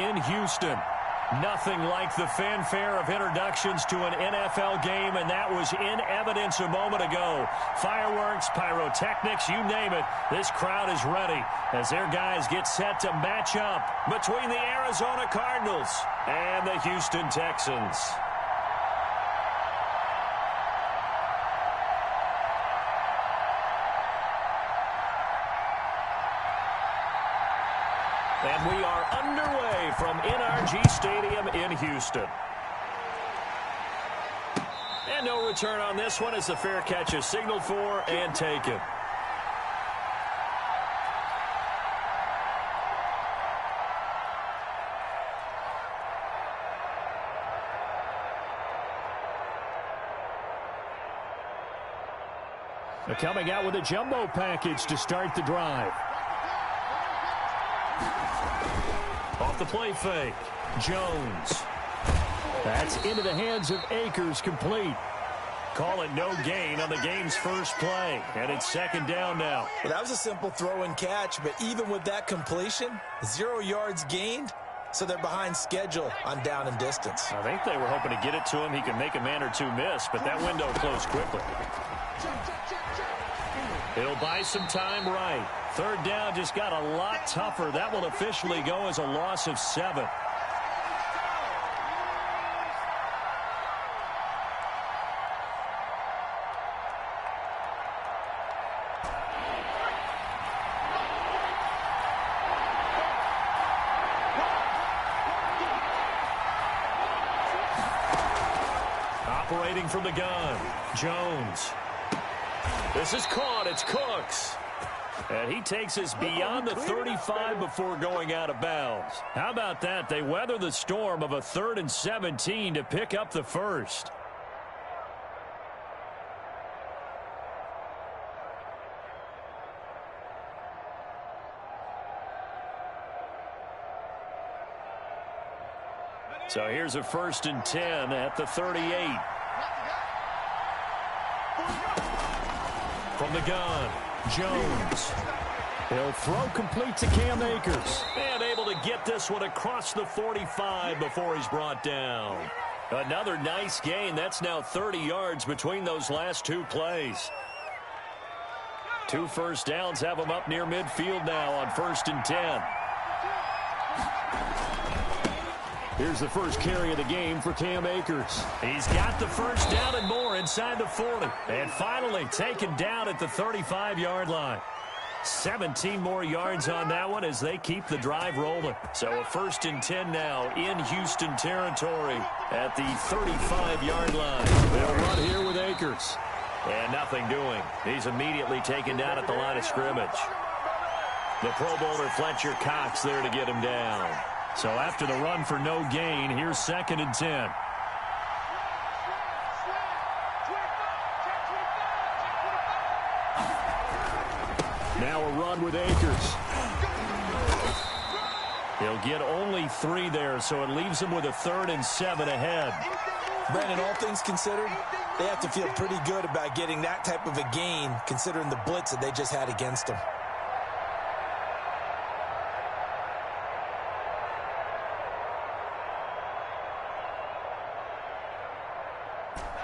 in Houston. Nothing like the fanfare of introductions to an NFL game, and that was in evidence a moment ago. Fireworks, pyrotechnics, you name it. This crowd is ready as their guys get set to match up between the Arizona Cardinals and the Houston Texans. And we are underway from NRG Stadium in Houston. And no return on this one as the fair catch is signaled for and taken. They're coming out with a jumbo package to start the drive. Off the play fake, Jones. That's into the hands of Akers, complete. Call it no gain on the game's first play, and it's second down now. Well, that was a simple throw and catch, but even with that completion, 0 yards gained, so they're behind schedule on down and distance. I think they were hoping to get it to him. He could make a man or two miss, but that window closed quickly. He'll buy some time right. Third down just got a lot tougher. That will officially go as a loss of 7. Operating from the gun, Jones. This is caught. It's Cooks. And he takes us beyond the 35 before going out of bounds. How about that? They weather the storm of a 3rd and 17 to pick up the first. So here's a 1st and 10 at the 38. From the gun, Jones. He'll throw complete to Cam Akers. And able to get this one across the 45 before he's brought down. Another nice gain. That's now 30 yards between those last 2 plays. 2 first downs have him up near midfield now on 1st and 10. Here's the first carry of the game for Cam Akers. He's got the first down and more inside the 40. And finally taken down at the 35-yard line. 17 more yards on that one as they keep the drive rolling. So a 1st and 10 now in Houston territory at the 35-yard line. They'll run here with Akers. And nothing doing. He's immediately taken down at the line of scrimmage. The Pro Bowler Fletcher Cox there to get him down. So after the run for no gain, here's 2nd and 10. Now a run with Akers. He'll get only 3 there, so it leaves him with a 3rd and 7 ahead. Brandon, all things considered, they have to feel pretty good about getting that type of a gain, considering the blitz that they just had against them.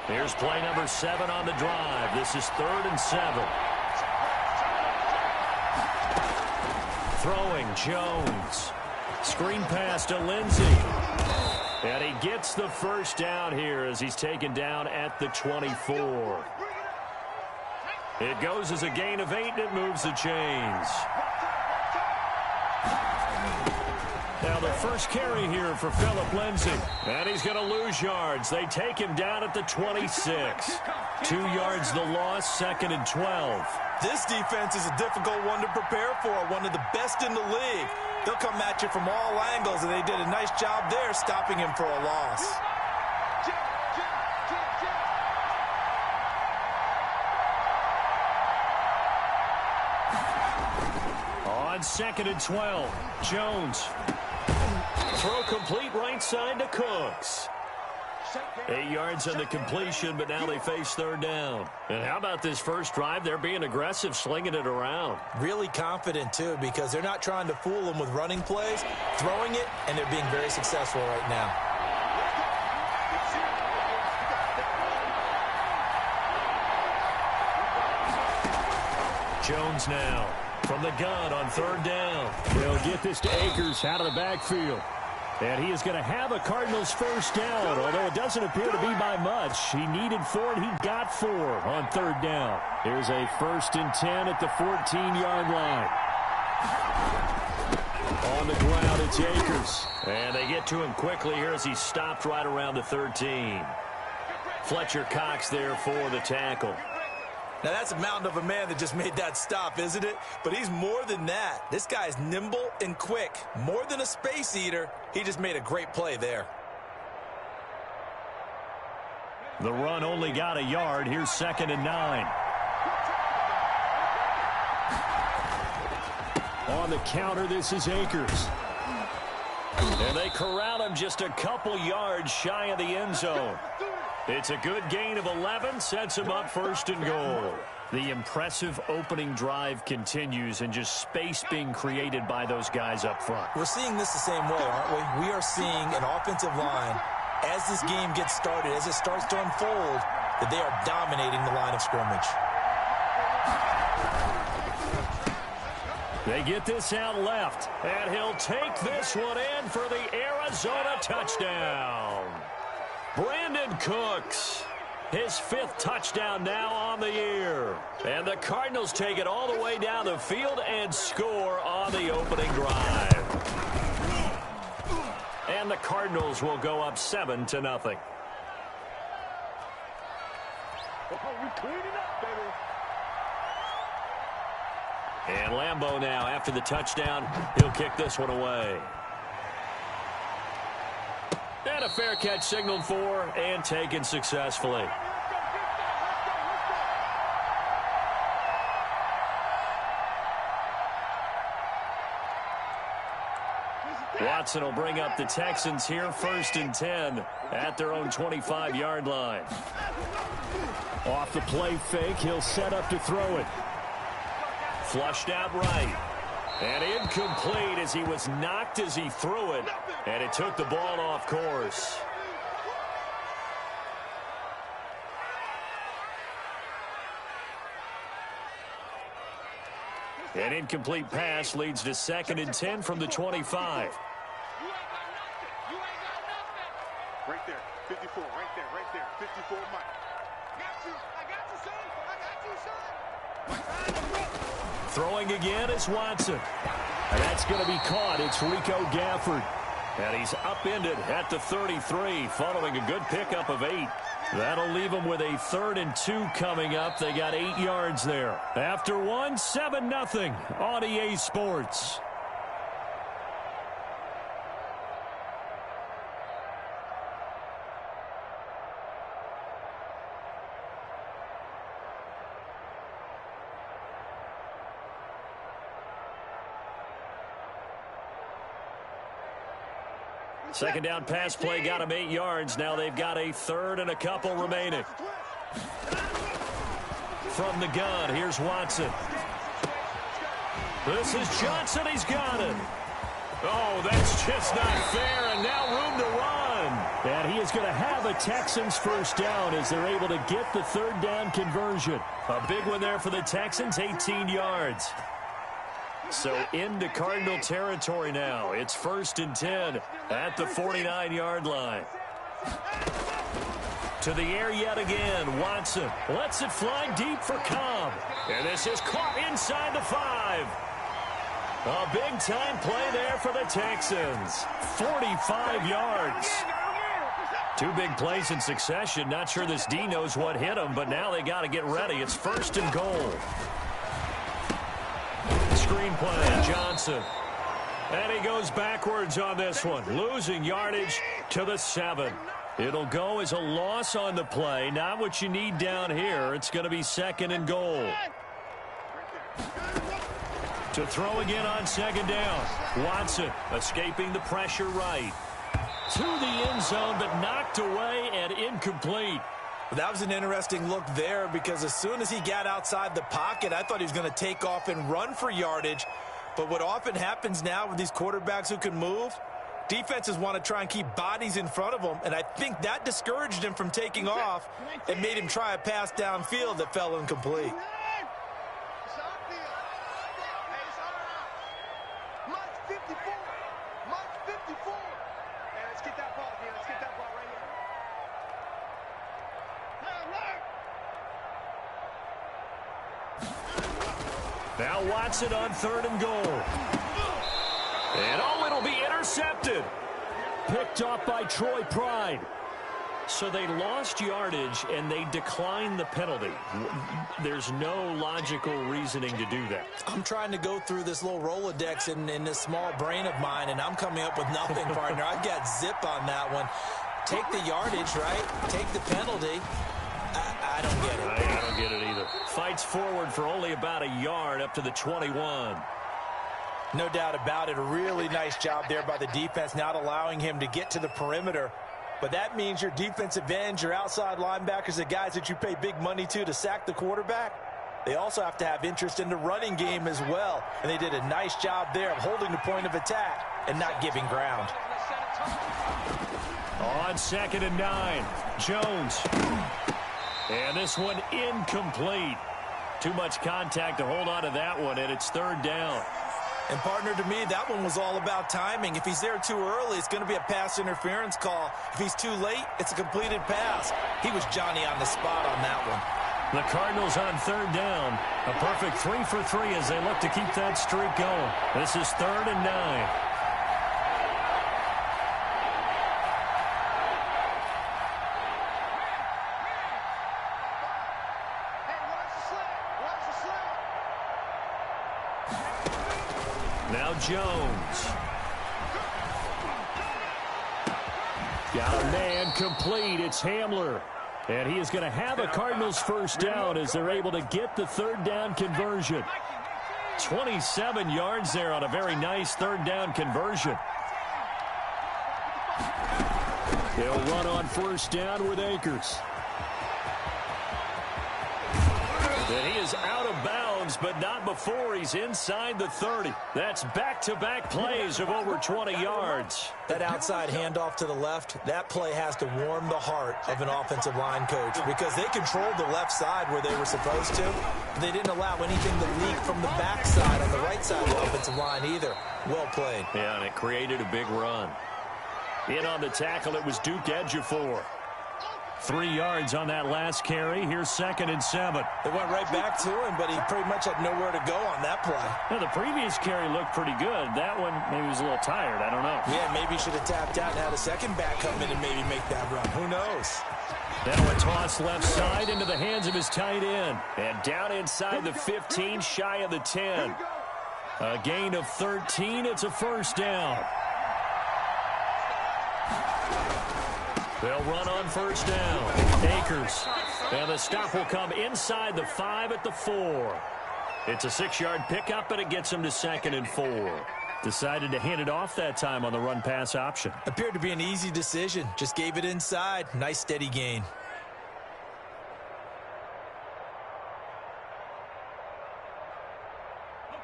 Here's play number 7 on the drive. This is 3rd and 7. Throwing, Jones. Screen pass to Lindsey. And he gets the first down here as he's taken down at the 24. It goes as a gain of 8, and it moves the chains. Now the first carry here for Phillip Lindsay. And he's going to lose yards. They take him down at the 26. 2 yards the loss, 2nd and 12. This defense is a difficult one to prepare for, one of the best in the league. They'll come at you from all angles, and they did a nice job there stopping him for a loss. On 2nd and 12, Jones. Throw complete right side to Cooks. 8 yards on the completion, but now they face third down. And how about this first drive? They're being aggressive, slinging it around. Really confident, too, because they're not trying to fool them with running plays, throwing it, and they're being very successful right now. Jones now from the gun on third down. They'll get this to Akers out of the backfield. And he is going to have a Cardinals first down, although it doesn't appear to be by much. He needed 4, and he got 4 on third down. Here's a 1st and 10 at the 14-yard line. On the ground, it's Akers. And they get to him quickly here as he stopped right around the 13. Fletcher Cox there for the tackle. Now, that's a mountain of a man that just made that stop, isn't it? But he's more than that. This guy's nimble and quick. More than a space eater, he just made a great play there. The run only got a yard. Here's 2nd and 9. On the counter, this is Akers. And they corral him just a couple yards shy of the end zone. It's a good gain of 11, sets him up 1st and goal. The impressive opening drive continues, and just space being created by those guys up front. We're seeing this the same way, aren't we? We are seeing an offensive line, as this game gets started, as it starts to unfold, that they are dominating the line of scrimmage. They get this out left, and he'll take this one in for the Arizona touchdown. Brandon Cooks, his 5th touchdown now on the year. And the Cardinals take it all the way down the field and score on the opening drive. And the Cardinals will go up 7-0. And Lambeau now, after the touchdown, he'll kick this one away. And a fair catch signaled for and taken successfully. Watson will bring up the Texans here, 1st and 10 at their own 25-yard line. Off the play fake, he'll set up to throw it. Flushed out right. And incomplete as he was knocked as he threw it. And it took the ball off course. An incomplete pass leads to 2nd and 10 from the 25. Right there, 54, right there, 54, Mike. I got you, son. Throwing again is Watson. And that's going to be caught. It's Rico Gafford. And he's upended at the 33 following a good pickup of 8. That'll leave them with a 3rd and 2 coming up. They got 8 yards there. After 1, 7-0 on EA Sports. Second down pass play got him 8 yards. Now they've got a 3rd and a couple remaining. From the gun, here's Watson. This is Johnson. He's got it. Oh, that's just not fair, and now room to run. And he is going to have a Texans first down as they're able to get the 3rd down conversion. A big one there for the Texans, 18 yards. So into Cardinal territory now. It's 1st and 10 at the 49-yard line. To the air yet again. Watson lets it fly deep for Cobb. And this is caught inside the 5. A big-time play there for the Texans. 45 yards. 2 big plays in succession. Not sure this D knows what hit him, but now they got to get ready. It's 1st and goal. Screen play, Johnson. And he goes backwards on this one, losing yardage to the 7. It'll go as a loss on the play. Not what you need down here. It's going to be 2nd and goal. To throw again on 2nd down. Watson escaping the pressure right. To the end zone, but knocked away and incomplete. That was an interesting look there because as soon as he got outside the pocket, I thought he was going to take off and run for yardage. But what often happens now with these quarterbacks who can move, defenses want to try and keep bodies in front of them, and I think that discouraged him from taking off and made him try a pass downfield that fell incomplete. Now Watson on 3rd and goal. And it'll be intercepted. Picked off by Troy Pride. So they lost yardage and they declined the penalty. There's no logical reasoning to do that. I'm trying to go through this little Rolodex in this small brain of mine, and I'm coming up with nothing, partner. I've got zip on that one. Take the yardage, right? Take the penalty. I don't get it. I don't get it either. Fights forward for only about a yard up to the 21. No doubt about it. A really nice job there by the defense, not allowing him to get to the perimeter. But that means your defensive ends, your outside linebackers, the guys that you pay big money to sack the quarterback, they also have to have interest in the running game as well. And they did a nice job there of holding the point of attack and not giving ground. On 2nd and 9, Jones. And this one incomplete. Too much contact to hold on to that one, and it's 3rd down. And, partner, to me, that one was all about timing. If he's there too early, it's going to be a pass interference call. If he's too late, it's a completed pass. He was Johnny on the spot on that one. The Cardinals on 3rd down. A perfect 3 for 3 as they look to keep that streak going. This is 3rd and 9. Now Jones. Got a man complete. It's Hamler. And he is going to have a Cardinals first down as they're able to get the 3rd down conversion. 27 yards there on a very nice 3rd down conversion. They'll run on 1st down with Akers. And he is out of bounds, but not before he's inside the 30. That's back-to-back plays of over 20 yards. That outside handoff to the left, that play has to warm the heart of an offensive line coach because they controlled the left side where they were supposed to. They didn't allow anything to leak from the backside on the right side of the offensive line either. Well played. Yeah, and it created a big run. In on the tackle, it was Duke Ejiofor. 3 yards on that last carry. Here's 2nd and 7. They went right back to him, but he pretty much had nowhere to go on that play. Now, the previous carry looked pretty good. That one, maybe he was a little tired. I don't know. Yeah, maybe he should have tapped out and had a second back come in and maybe make that run. Who knows? Now a toss left side into the hands of his tight end. And down inside the 15, shy of the 10. A gain of 13. It's a first down. They'll run on 1st down. Akers. And the stop will come inside the 5 at the 4. It's a 6-yard pickup, and it gets him to 2nd and 4. Decided to hand it off that time on the run-pass option. Appeared to be an easy decision. Just gave it inside. Nice steady gain.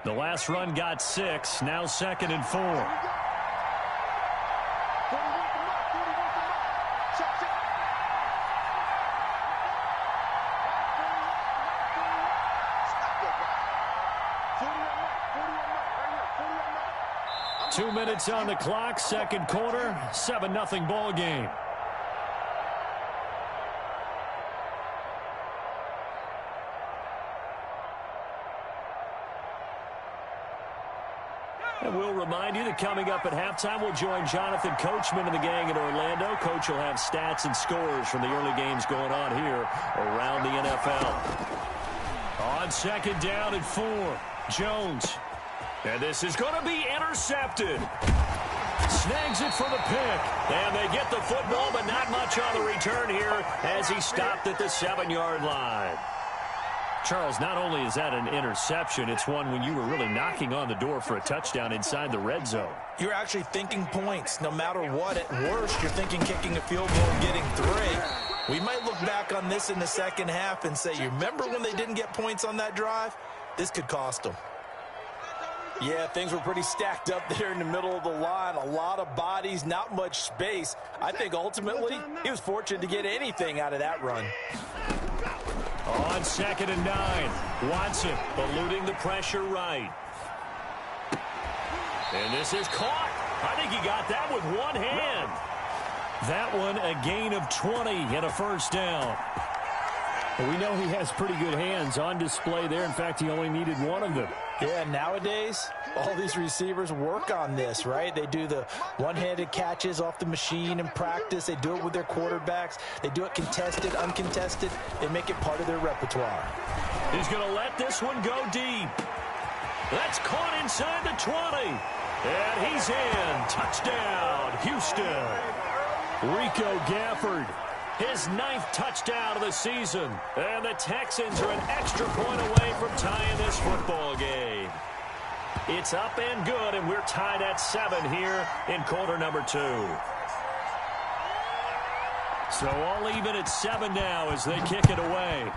The last run got 6. Now 2nd and 4. 2 minutes on the clock, 2nd quarter, 7-0 ball game. And we'll remind you that coming up at halftime, we'll join Jonathan Coachman and the gang in Orlando. Coach will have stats and scores from the early games going on here around the NFL. On 2nd down and 4, Jones. And this is going to be intercepted. Snags it for the pick. And they get the football, but not much on the return here as he stopped at the 7-yard line. Charles, not only is that an interception, it's one when you were really knocking on the door for a touchdown inside the red zone. You're actually thinking points. No matter what, at worst, you're thinking kicking a field goal and getting 3. We might look back on this in the second half and say, you remember when they didn't get points on that drive? This could cost them. Yeah, things were pretty stacked up there in the middle of the line. A lot of bodies, not much space. I think ultimately he was fortunate to get anything out of that run. On 2nd and 9, Watson eluding the pressure right. And this is caught. I think he got that with one hand. That one a gain of 20 and a first down. We know he has pretty good hands on display there. In fact, he only needed one of them. Yeah, nowadays, all these receivers work on this, right? They do the one-handed catches off the machine in practice. They do it with their quarterbacks. They do it contested, uncontested. They make it part of their repertoire. He's going to let this one go deep. That's caught inside the 20. And he's in. Touchdown, Houston. Rico Gafford, his 9th touchdown of the season. And the Texans are an extra point away from tying this football game. It's up and good, and we're tied at 7 here in quarter number 2. So all even at 7 now as they kick it away.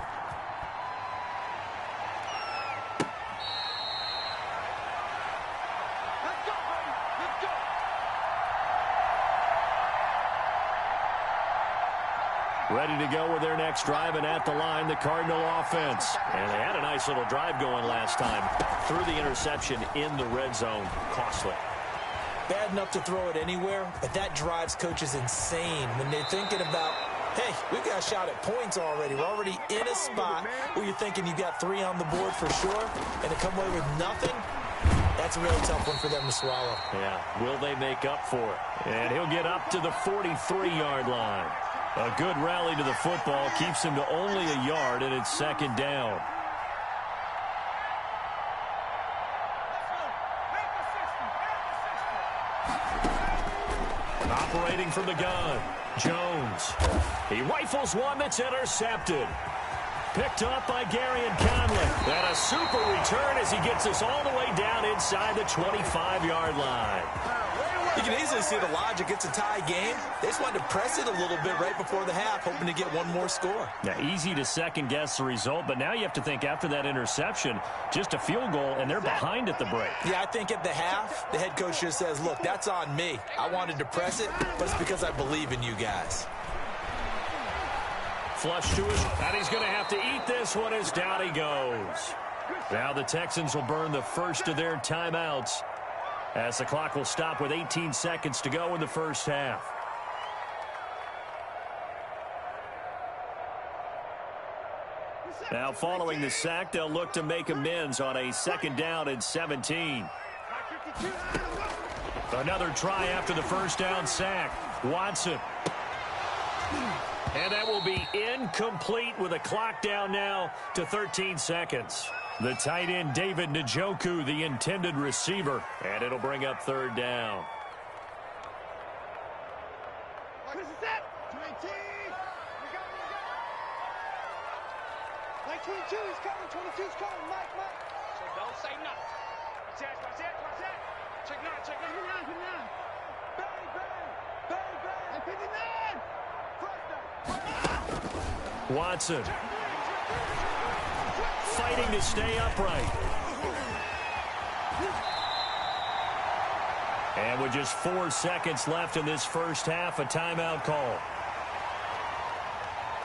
Ready to go with their next drive, and at the line, the Cardinal offense. And they had a nice little drive going last time. Threw the interception in the red zone. Costly. Bad enough to throw it anywhere, but that drives coaches insane when they're thinking about, hey, we've got a shot at points already. We're already in a spot where you're thinking you got 3 on the board for sure, and to come away with nothing, that's a real tough one for them to swallow. Yeah, will they make up for it? And he'll get up to the 43-yard line. A good rally to the football keeps him to only a yard, and it's 2nd down. Operating from the gun, Jones. He rifles one that's intercepted. Picked up by Garyon Conley. And a super return as he gets us all the way down inside the 25-yard line. You can easily see the logic. It's a tie game. They just wanted to press it a little bit right before the half, hoping to get one more score. Yeah, easy to second-guess the result, but now you have to think after that interception, just a field goal, and they're behind at the break. Yeah, I think at the half, the head coach just says, look, that's on me. I wanted to press it, but it's because I believe in you guys. Flush to his, and he's going to have to eat this one as down he goes. Now the Texans will burn the first of their timeouts, as the clock will stop with 18 seconds to go in the first half. Now following the sack, they'll look to make amends on a 2nd down and 17. Another try after the first down sack. Watson. And that will be incomplete with a clock down now to 13 seconds. The tight end, David Njoku, the intended receiver. And it'll bring up 3rd down. Like 22 is coming, 22 is coming, Mike. So don't say nothing. Watch that. Check it out. 59. Bang. And 59. Watson. Fighting to stay upright. And with just 4 seconds left in this first half, a timeout call.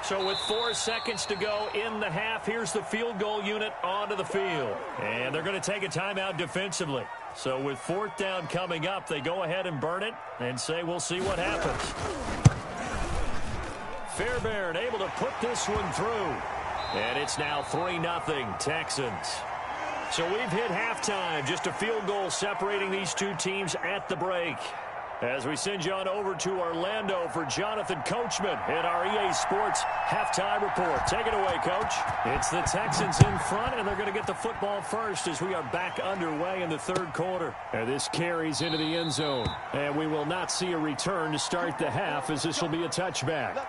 So with 4 seconds to go in the half, here's the field goal unit onto the field. And they're going to take a timeout defensively. So with 4th down coming up, they go ahead and burn it and say we'll see what happens. Fairbairn able to put this one through. And it's now 3-0 Texans. So we've hit halftime. Just a field goal separating these two teams at the break. As we send you on over to Orlando for Jonathan Coachman in our EA Sports halftime report. Take it away, Coach. It's the Texans in front, and they're going to get the football first as we are back underway in the 3rd quarter. And this carries into the end zone. And we will not see a return to start the half, as this will be a touchback.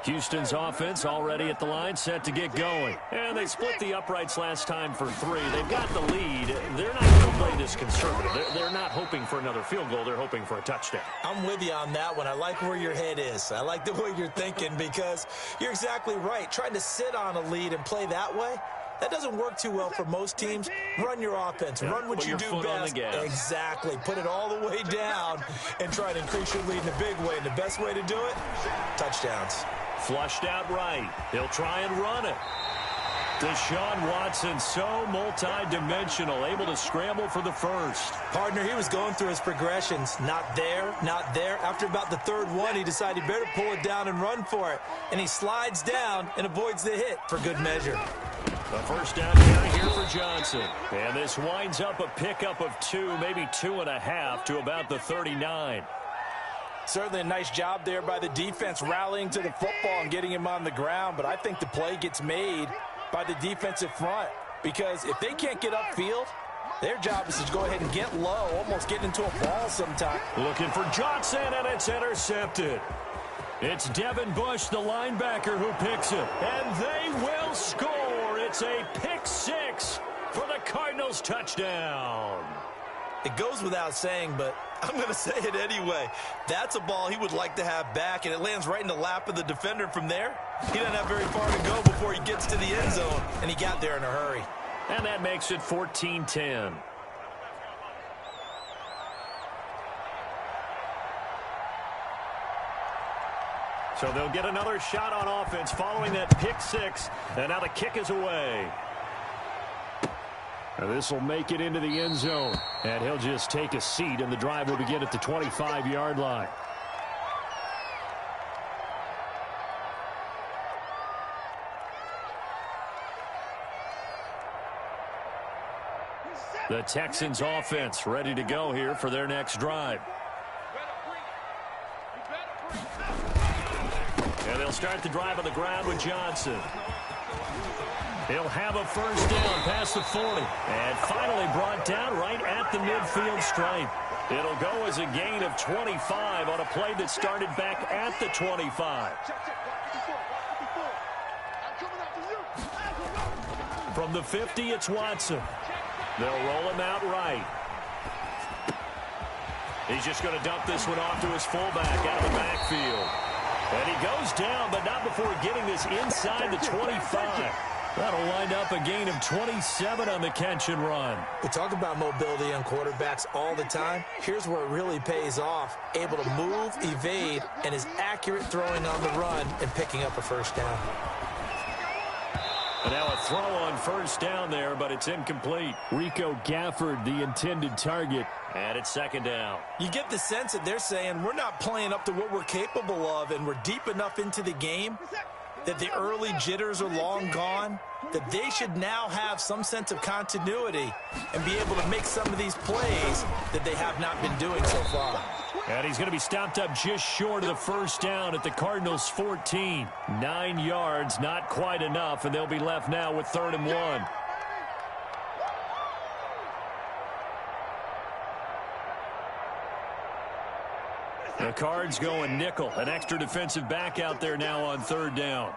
Houston's offense already at the line, set to get going. And they split the uprights last time for 3. They've got the lead. They're not going to play this conservative. They're not hoping for another field goal. They're hoping for a touchdown. I'm with you on that one. I like where your head is. I like the way you're thinking because you're exactly right. Trying to sit on a lead and play that way, that doesn't work too well for most teams. Run your offense. Run what you do best. Exactly. Put it all the way down and try to increase your lead in a big way. And the best way to do it, touchdowns. Flushed out right. He'll try and run it. Deshaun Watson, so multi-dimensional, able to scramble for the first. Partner, he was going through his progressions. Not there, not there. After about the third one, he decided he better pull it down and run for it. And he slides down and avoids the hit for good measure. The first down carry here for Johnson. And this winds up a pickup of 2, maybe 2.5 to about the 39. Certainly a nice job there by the defense rallying to the football and getting him on the ground. But I think the play gets made by the defensive front because if they can't get upfield, their job is to go ahead and get low, almost get into a ball sometime. Looking for Johnson, and it's intercepted. It's Devin Bush, the linebacker, who picks it. And they will score. It's a pick 6 for the Cardinals touchdown. It goes without saying, but I'm going to say it anyway. That's a ball he would like to have back, and it lands right in the lap of the defender from there. He doesn't have very far to go before he gets to the end zone, and he got there in a hurry. And that makes it 14-10. So they'll get another shot on offense following that pick 6, and now the kick is away. Now this will make it into the end zone, and he'll just take a seat, and the drive will begin at the 25-yard line. The Texans offense ready to go here for their next drive. And they'll start the drive on the ground with Johnson. He'll have a first down past the 40. And finally brought down right at the midfield stripe. It'll go as a gain of 25 on a play that started back at the 25. From the 50, it's Watson. They'll roll him out right. He's just going to dump this one off to his fullback out of the backfield. And he goes down, but not before getting this inside the 25. That'll wind up a gain of 27 on the catch and run. We talk about mobility on quarterbacks all the time. Here's where it really pays off. Able to move, evade, and is accurate throwing on the run and picking up a first down. And now a throw on first down there, but it's incomplete. Rico Gafford, the intended target. And it's second down. You get the sense that they're saying we're not playing up to what we're capable of, and we're deep enough into the game that the early jitters are long gone, that they should now have some sense of continuity and be able to make some of these plays that they have not been doing so far. And he's going to be stopped up just short of the first down at the Cardinals' 14. 9 yards, not quite enough, and they'll be left now with 3rd and 1. The Cards going nickel. An extra defensive back out there now on 3rd down.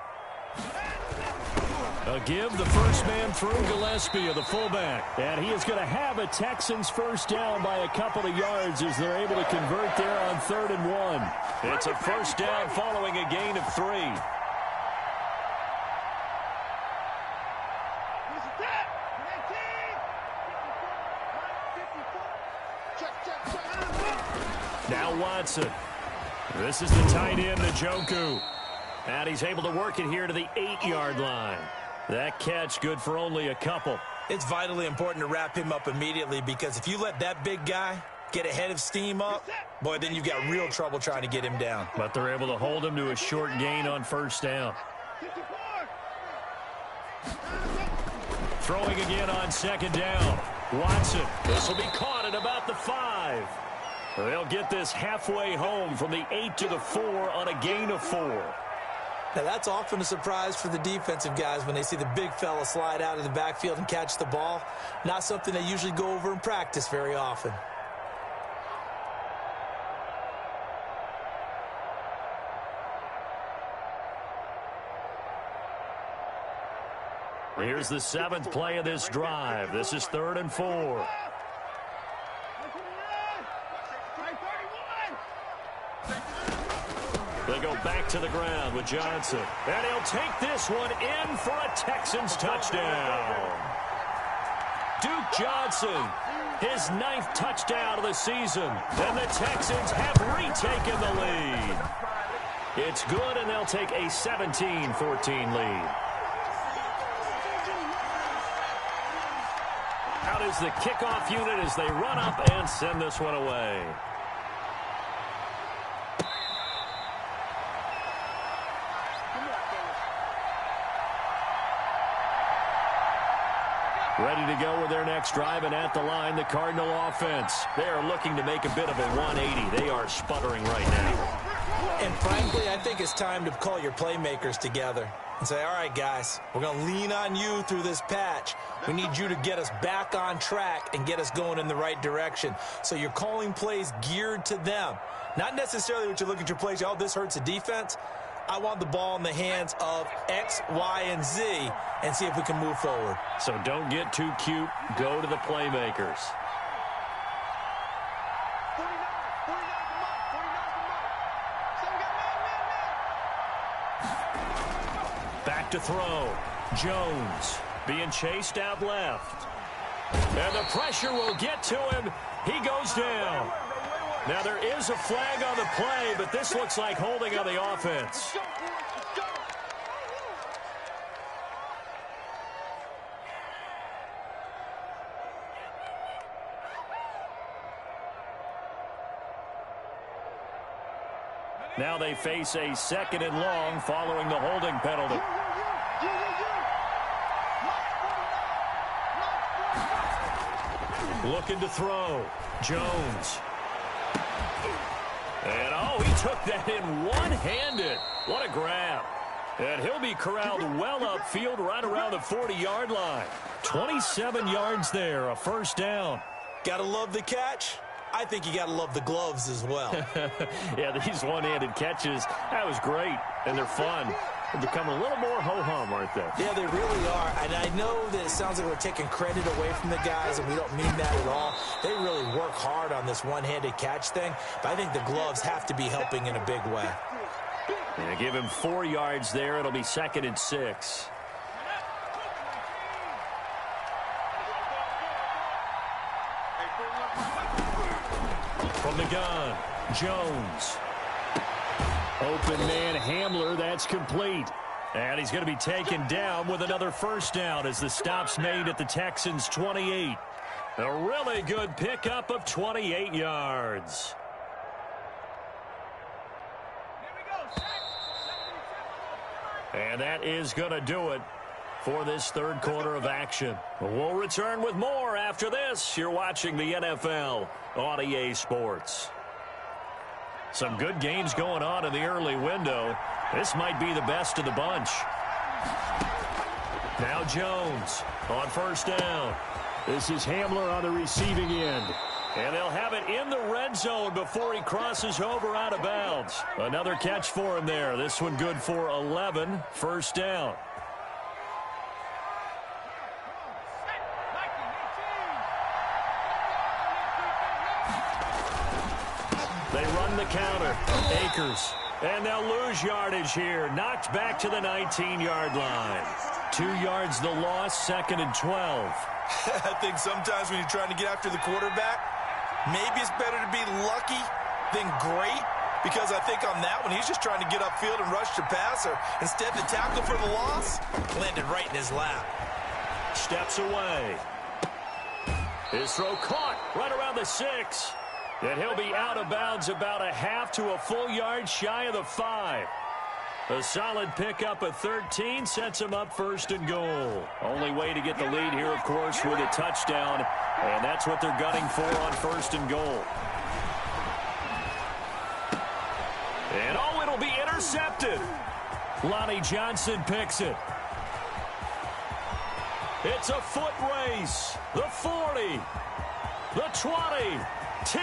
A give, the first man through, Gillespie, the fullback. And he is going to have a Texans first down by a couple of yards as they're able to convert there on 3rd and 1. It's a first down following a gain of 3. Now Watson. This is the tight end, Njoku. And he's able to work it here to the 8-yard line. That catch good for only a couple. It's vitally important to wrap him up immediately because if you let that big guy get ahead of steam up, boy, then you've got real trouble trying to get him down. But they're able to hold him to a short gain on first down. Throwing again on second down. Watson. This will be caught at about the 5. They'll get this halfway home from the 8 to the 4 on a gain of 4. Now, that's often a surprise for the defensive guys when they see the big fella slide out of the backfield and catch the ball. Not something they usually go over in practice very often. Here's the 7th play of this drive. This is 3rd and 4. They go back to the ground with Johnson. And he'll take this one in for a Texans touchdown. Duke Johnson, his 9th touchdown of the season. And the Texans have retaken the lead. It's good, and they'll take a 17-14 lead. Out is the kickoff unit as they run up and send this one away. Ready to go with their next drive, and at the line, the Cardinal offense. They are looking to make a bit of a 180. They are sputtering right now. And frankly, I think it's time to call your playmakers together and say, all right, guys, we're going to lean on you through this patch. We need you to get us back on track and get us going in the right direction. So you're calling plays geared to them. Not necessarily what you look at your plays, oh, this hurts the defense. I want the ball in the hands of X, Y, and Z and see if we can move forward. So don't get too cute. Go to the playmakers. Back to throw. Jones being chased out left. And the pressure will get to him. He goes down. Now there is a flag on the play, but this looks like holding on the offense. Now they face a 2nd and long following the holding penalty. Looking to throw. Jones. And, oh, he took that in one-handed. What a grab. And he'll be corralled well upfield right around the 40-yard line. 27 yards there, a first down. Gotta love the catch. I think you gotta love the gloves as well. Yeah, these one-handed catches, that was great, and they're fun. They're becoming a little more ho-hum, aren't they? Yeah, they really are. And I know that it sounds like we're taking credit away from the guys, and we don't mean that at all. They really work hard on this one-handed catch thing, but I think the gloves have to be helping in a big way. Yeah, give him 4 yards there. It'll be 2nd and 6. From the gun, Jones. Open man Hamler, that's complete. And he's going to be taken down with another first down as the stop's made at the Texans' 28. A really good pickup of 28 yards. And that is going to do it for this 3rd quarter of action. We'll return with more after this. You're watching the NFL on EA Sports. Some good games going on in the early window. This might be the best of the bunch. Now Jones on first down. This is Hamler on the receiving end. And they'll have it in the red zone before he crosses over out of bounds. Another catch for him there. This one good for 11. First down. They run the counter. Akers. And they'll lose yardage here. Knocked back to the 19-yard line. 2 yards the loss, 2nd and 12. I think sometimes when you're trying to get after the quarterback, maybe it's better to be lucky than great, because I think on that one, he's just trying to get upfield and rush the passer. Instead, the tackle for the loss landed right in his lap. Steps away. His throw caught right around the 6. And he'll be out of bounds about a half to a full yard shy of the 5. A solid pickup at 13 sets him up 1st and goal. Only way to get the lead here, of course, with a touchdown. And that's what they're gunning for on 1st and goal. And oh, it'll be intercepted. Lonnie Johnson picks it. It's a foot race. The 40. The 20. 10,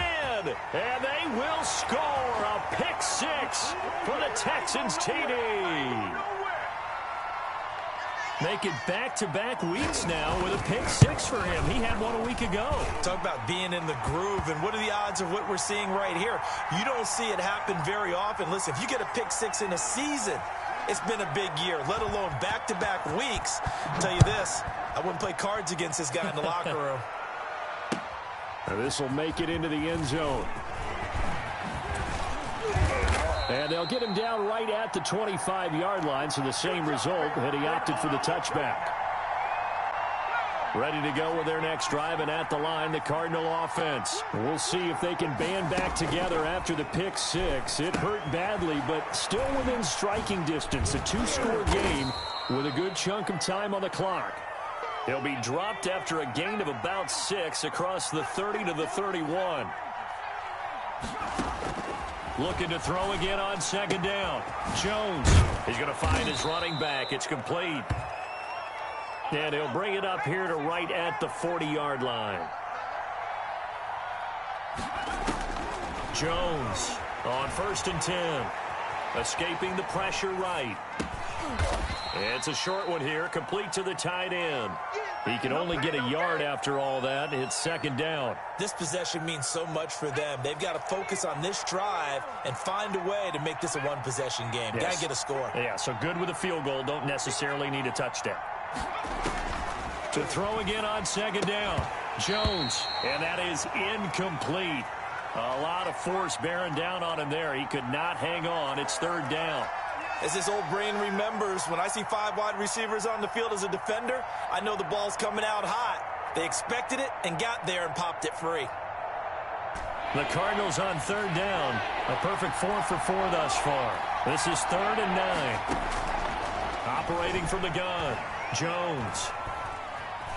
and they will score a pick 6 for the Texans TD. Make it back-to-back weeks now with a pick six for him. He had one a week ago. Talk about being in the groove, and what are the odds of what we're seeing right here? You don't see it happen very often. Listen, if you get a pick six in a season, it's been a big year, let alone back-to-back weeks. I'll tell you this, I wouldn't play cards against this guy in the locker room. And this will make it into the end zone. And they'll get him down right at the 25-yard line, so the same result, and he opted for the touchback. Ready to go with their next drive, and at the line, the Cardinal offense. We'll see if they can band back together after the pick six. It hurt badly, but still within striking distance. A two-score game with a good chunk of time on the clock. He'll be dropped after a gain of about 6 across the 30 to the 31. Looking to throw again on second down. Jones is going to find his running back. It's complete. And he'll bring it up here to right at the 40-yard line. Jones on 1st and 10. Escaping the pressure right. It's a short one here, complete to the tight end. He can only get a yard after all that. It's second down. This possession means so much for them. They've got to focus on this drive and find a way to make this a one-possession game. Yes. Got to get a score. Yeah, so good with a field goal. Don't necessarily need a touchdown. To throw again on second down. Jones, and that is incomplete. A lot of force bearing down on him there. He could not hang on. It's third down. As this old brain remembers, when I see 5 wide receivers on the field as a defender, I know the ball's coming out hot. They expected it and got there and popped it free. The Cardinals on third down. A perfect 4 for 4 thus far. This is 3rd and 9. Operating from the gun. Jones.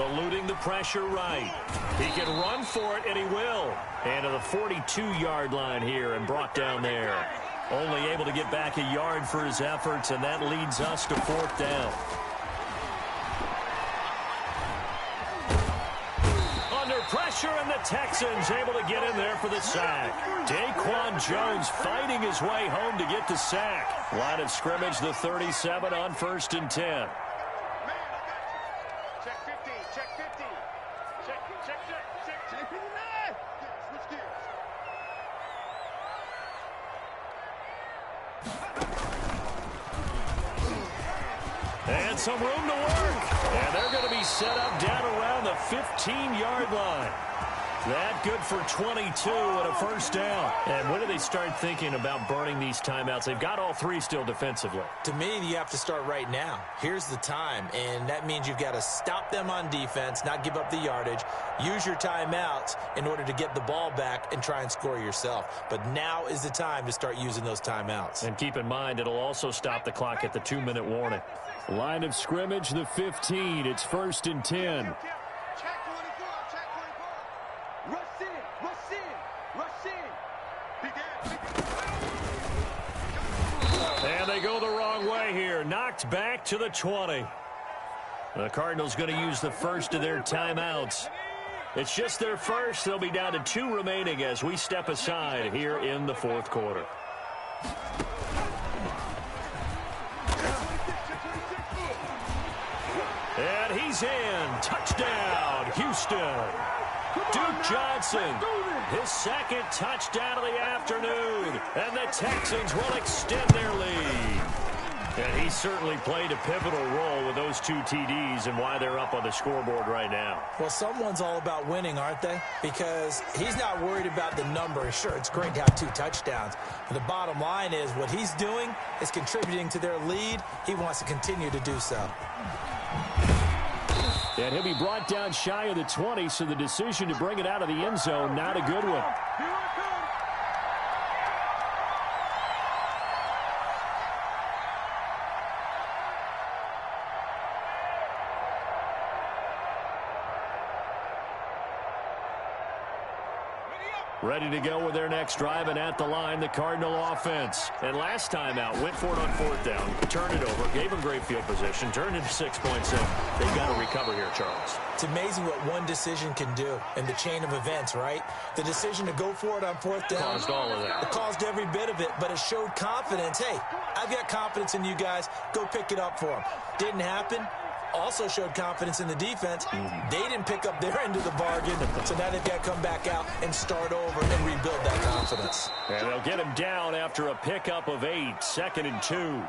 Eluding the pressure right. He can run for it, and he will. And to the 42-yard line here and brought down there. Only able to get back a yard for his efforts, and that leads us to 4th down. Under pressure, and the Texans able to get in there for the sack. Daquan Jones fighting his way home to get the sack. Line of scrimmage, the 37 on 1st and 10. And some room to work. And they're going to be set up down around the 15-yard line. That good for 22 and a 1st down. And when do they start thinking about burning these timeouts? They've got all 3 still defensively. To me, you have to start right now. Here's the time, and that means you've got to stop them on defense, not give up the yardage, use your timeouts in order to get the ball back and try and score yourself. But now is the time to start using those timeouts. And keep in mind, it'll also stop the clock at the 2-minute warning. Line of scrimmage, the 15. It's 1st and 10. And they go the wrong way here. Knocked back to the 20. The Cardinals going to use the first of their timeouts. It's just their first. They'll be down to 2 remaining as we step aside here in the 4th quarter. And he's in. Touchdown, Houston. Duke Johnson, his 2nd touchdown of the afternoon. And the Texans will extend their lead. And he certainly played a pivotal role with those 2 TDs and why they're up on the scoreboard right now. Well, someone's all about winning, aren't they? Because he's not worried about the number. Sure, it's great to have 2 touchdowns. But the bottom line is what he's doing is contributing to their lead. He wants to continue to do so. And he'll be brought down shy of the 20, so the decision to bring it out of the end zone, not a good one. Ready to go with their next drive, and at the line, the Cardinal offense. And last time out, went for it on 4th down, turned it over, gave them great field position, turned it to 6 points in. They've got to recover here, Charles. It's amazing what one decision can do in the chain of events, right? The decision to go for it on 4th down. Caused all of that. It caused every bit of it, but it showed confidence. Hey, I've got confidence in you guys. Go pick it up for them. Didn't happen. also showed confidence in the defense. They didn't pick up their end of the bargain, so now they've got to come back out and start over and rebuild that confidence. And they'll get him down after a pickup of 8, 2nd and 2.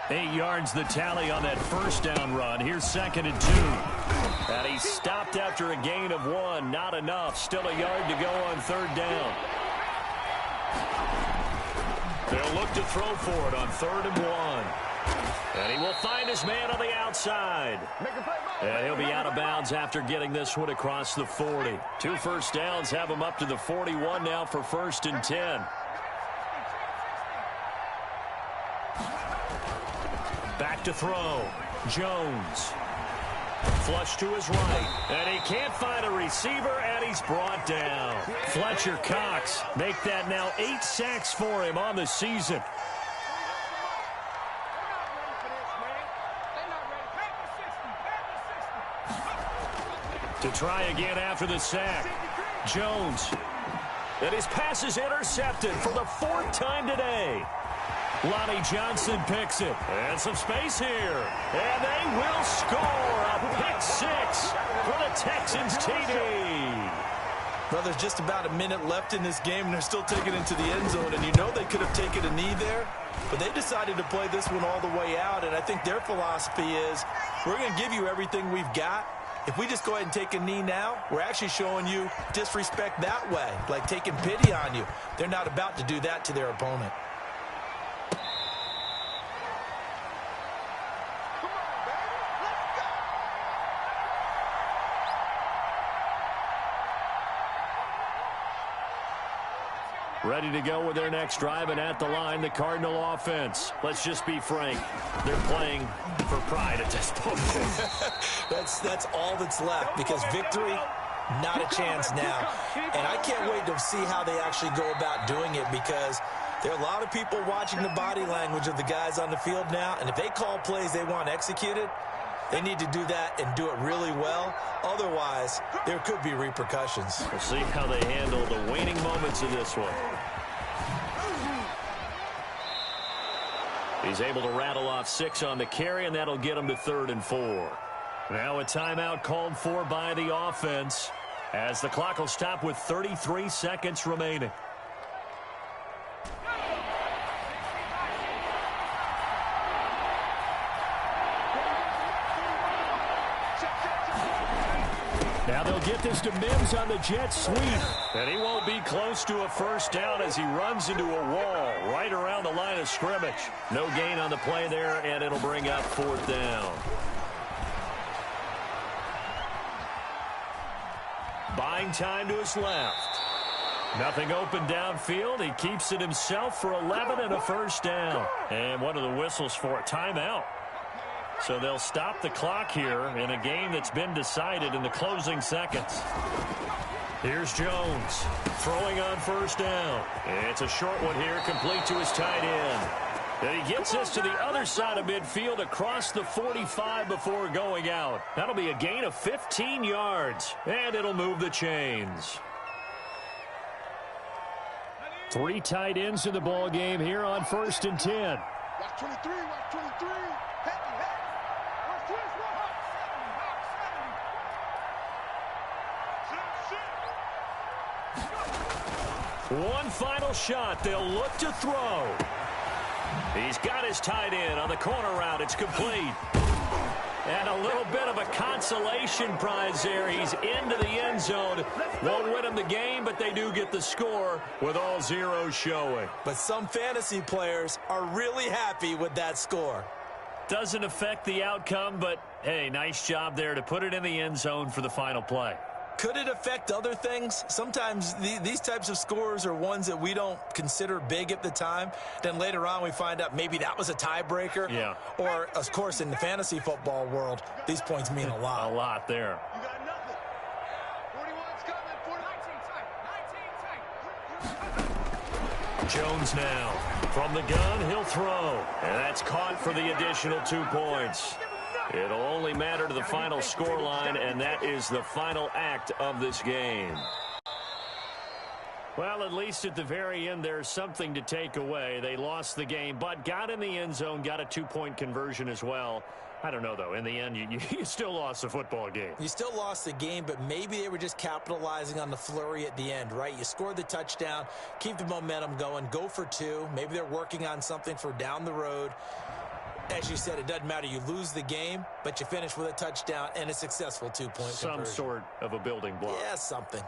8 yards the tally on that first down run. Here's 2nd and 2. And he stopped after a gain of 1. Not enough. Still a yard to go on 3rd down. They'll look to throw for it on 3rd and 1. And he will find his man on the outside. And he'll be out of bounds after getting this one across the 40. 2 first downs have him up to the 41 now for 1st and 10. Back to throw. Jones. Flush to his right. And he can't find a receiver, and he's brought down. Fletcher Cox make that now 8 sacks for him on the season. To try again after the sack. Jones. And his pass is intercepted for the 4th time today. Lonnie Johnson picks it. And some space here. And they will score a pick 6 for the Texans TD. Well, there's just about a minute left in this game, and they're still taking it into the end zone. And you know they could have taken a knee there, but they decided to play this one all the way out. And I think their philosophy is, we're going to give you everything we've got. If we just go ahead and take a knee now, we're actually showing you disrespect that way, like taking pity on you. They're not about to do that to their opponent. Ready to go with their next drive, and at the line, the Cardinal offense. Let's just be frank. They're playing for pride at this point. That's all that's left, because victory, not a chance now. And I can't wait to see how they actually go about doing it, because there are a lot of people watching the body language of the guys on the field now, and if they call plays they want executed, they need to do that and do it really well. Otherwise, there could be repercussions. We'll see how they handle the waning moments of this one. He's able to rattle off 6 on the carry, and that'll get him to 3rd and 4. Now a timeout called for by the offense, as the clock will stop with 33 seconds remaining. Now they'll get this to Mims on the jet sweep. And he won't be close to a first down as he runs into a wall right around the line of scrimmage. No gain on the play there, and it'll bring up 4th down. Buying time to his left. Nothing open downfield. He keeps it himself for 11 and a first down. And what are the whistles for? Timeout. So they'll stop the clock here in a game that's been decided in the closing seconds. Here's Jones throwing on first down. It's a short one here, complete to his tight end. And he gets this to the other side of midfield across the 45 before going out. That'll be a gain of 15 yards, and it'll move the chains. 3 tight ends in the ball game here on 1st and 10. Watch 23, watch 23. One final shot. They'll look to throw. He's got his tight end on the corner route. It's complete. And a little bit of a consolation prize there. He's into the end zone. Won't win him the game, but they do get the score with all zeros showing. But some fantasy players are really happy with that score. Doesn't affect the outcome, but, hey, nice job there to put it in the end zone for the final play. Could it affect other things? Sometimes these types of scores are ones that we don't consider big at the time. Then later on we find out maybe that was a tiebreaker. Yeah. Or, of course, in the fantasy football world, these points mean a lot. A lot there. You got nothing. 41's coming. 19 tight. Jones now. From the gun, he'll throw. And that's caught for the additional 2 points. It'll only matter to the final scoreline, and that is the final act of this game. Well, at least at the very end, there's something to take away. They lost the game, but got in the end zone, got a 2-point conversion as well. I don't know, though. In the end, you still lost the football game. You still lost the game, but maybe they were just capitalizing on the flurry at the end, right? You scored the touchdown, keep the momentum going, go for 2. Maybe they're working on something for down the road. As you said, it doesn't matter. You lose the game, but you finish with a touchdown and a successful 2-point conversion. Some sort of a building block. Yeah, something.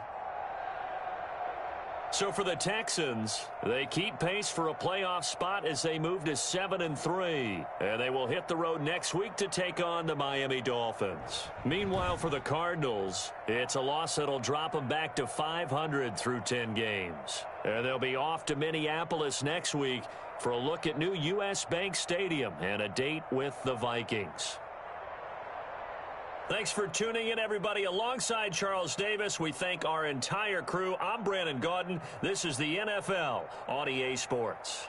So for the Texans, they keep pace for a playoff spot as they move to 7-3. And they will hit the road next week to take on the Miami Dolphins. Meanwhile, for the Cardinals, it's a loss that'll drop them back to 500 through 10 games. And they'll be off to Minneapolis next week for a look at new U.S. Bank Stadium and a date with the Vikings. Thanks for tuning in, everybody. Alongside Charles Davis, we thank our entire crew. I'm Brandon Gaudin. This is the NFL on EA Sports.